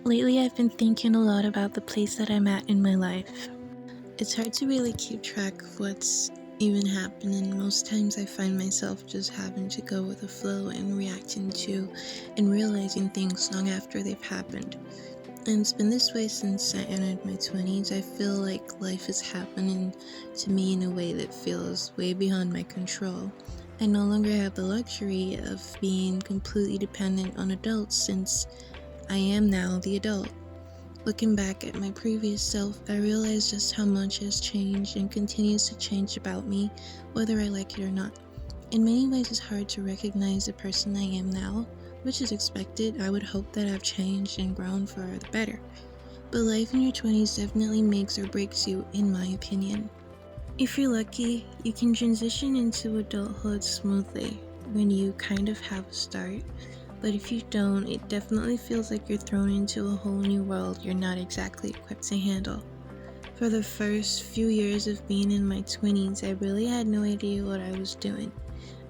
Lately, I've been thinking a lot about the place that I'm at in my life. It's hard to really keep track of what's even happening. Most times, I find myself just having to go with the flow and reacting to and realizing things long after they've happened. And it's been this way since I entered my 20s. I feel like life is happening to me in a way that feels way beyond my control. I no longer have the luxury of being completely dependent on adults since I am now the adult. Looking back at my previous self, I realized just how much has changed and continues to change about me, whether I like it or not. In many ways, it's hard to recognize the person I am now, which is expected. I would hope that I've changed and grown for the better. But life in your 20s definitely makes or breaks you, in my opinion. If you're lucky, you can transition into adulthood smoothly when you kind of have a start. But if you don't, it definitely feels like you're thrown into a whole new world you're not exactly equipped to handle. For the first few years of being in my 20s, I really had no idea what I was doing.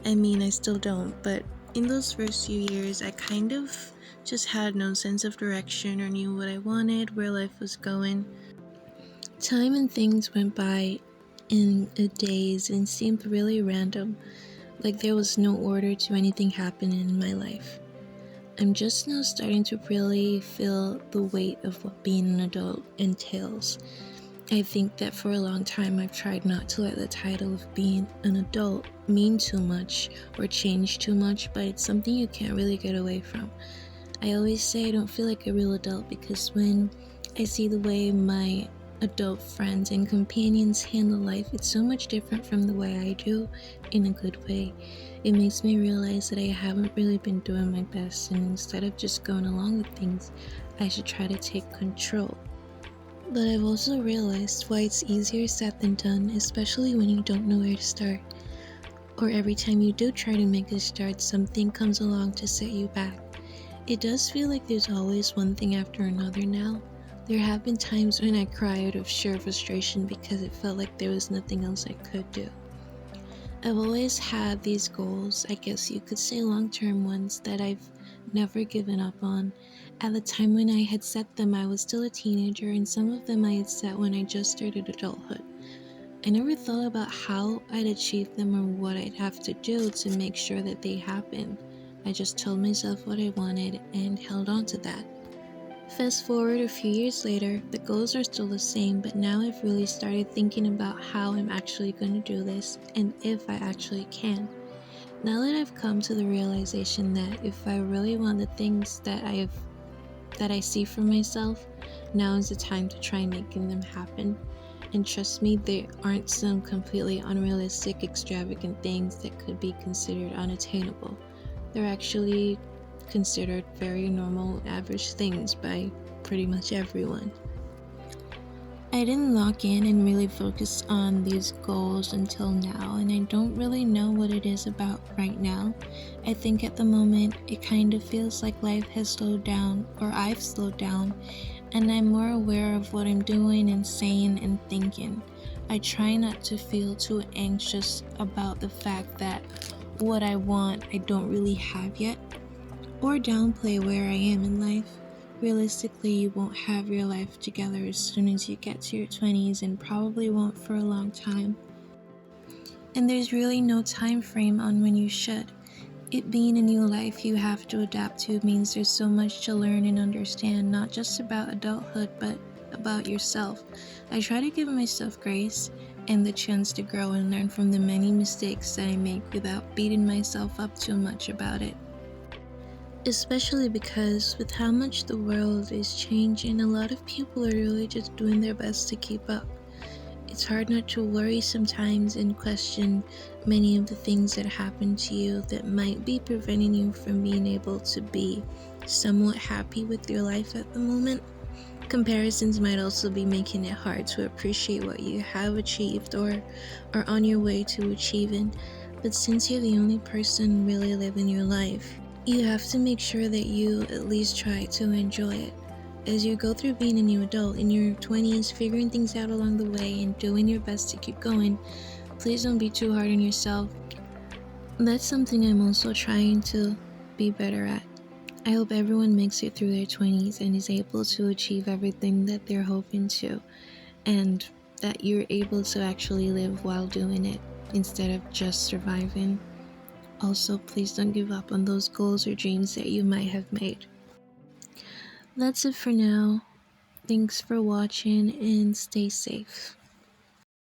I mean, I still don't, but in those first few years, I kind of just had no sense of direction or knew what I wanted, where life was going. Time and things went by in a daze and seemed really random, like there was no order to anything happening in my life. I'm just now starting to really feel the weight of what being an adult entails. I think that for a long time I've tried not to let the title of being an adult mean too much or change too much, but it's something you can't really get away from. I always say I don't feel like a real adult because when I see the way my adult friends and companions handle life, it's so much different from the way I do, in a good way. It makes me realize that I haven't really been doing my best, and instead of just going along with things, I should try to take control. But I've also realized why it's easier said than done, especially when you don't know where to start. Or every time you do try to make a start, something comes along to set you back. It does feel like there's always one thing after another now. There have been times when I cried out of sheer frustration because it felt like there was nothing else I could do. I've always had these goals, I guess you could say long-term ones, that I've never given up on. At the time when I had set them, I was still a teenager, and some of them I had set when I just started adulthood. I never thought about how I'd achieve them or what I'd have to do to make sure that they happened. I just told myself what I wanted and held on to that. Fast forward a few years later, the goals are still the same, but now I've really started thinking about how I'm actually going to do this and if I actually can. Now that I've come to the realization that if I really want the things that I see for myself, now is the time to try making them happen. And trust me, there aren't some completely unrealistic, extravagant things that could be considered unattainable. They're actually considered very normal, average things by pretty much everyone. I didn't lock in and really focus on these goals until now, and I don't really know what it is about right now. I think at the moment it kind of feels like life has slowed down, or I've slowed down, and I'm more aware of what I'm doing and saying and thinking. I try not to feel too anxious about the fact that what I want I don't really have yet, or downplay where I am in life. Realistically, you won't have your life together as soon as you get to your 20s and probably won't for a long time. And there's really no time frame on when you should. It being a new life you have to adapt to means there's so much to learn and understand, not just about adulthood, but about yourself. I try to give myself grace and the chance to grow and learn from the many mistakes that I make without beating myself up too much about it. Especially because with how much the world is changing, a lot of people are really just doing their best to keep up. It's hard not to worry sometimes and question many of the things that happen to you that might be preventing you from being able to be somewhat happy with your life at the moment. Comparisons might also be making it hard to appreciate what you have achieved or are on your way to achieving. But since you're the only person really living your life, you have to make sure that you at least try to enjoy it. As you go through being a new adult in your 20s, figuring things out along the way and doing your best to keep going, please don't be too hard on yourself. That's something I'm also trying to be better at. I hope everyone makes it through their 20s and is able to achieve everything that they're hoping to, and that you're able to actually live while doing it instead of just surviving. Also, please don't give up on those goals or dreams that you might have made. That's it for now. Thanks for watching and stay safe.